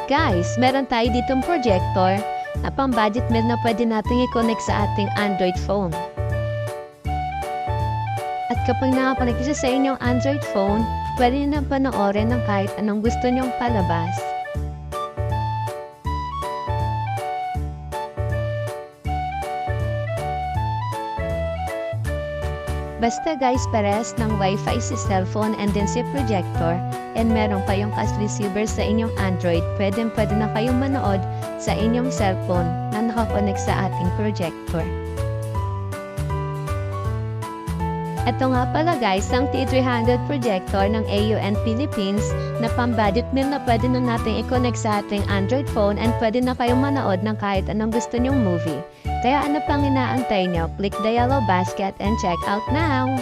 Guys, meron tayo ditong projector na pang-budget meal na pwede nating i-connect sa ating Android phone. At kapag nakakonect siya sa inyong Android phone, pwede nyo nang panoorin ng kahit anong gusto nyong palabas. Basta guys, pares ng Wi-Fi si cellphone and then si projector and meron kayong cash receiver sa inyong Android, pwede na kayong manood sa inyong cellphone na nakakonect sa ating projector. Ito nga pala guys, ang T300 projector ng AUN Philippines na pang-budget meal na pwede na natin i-connect sa ating Android phone and pwede na kayong manood ng kahit anong gusto nyong movie. Kaya ano pang inaantay nyo? Click the yellow basket and check out now!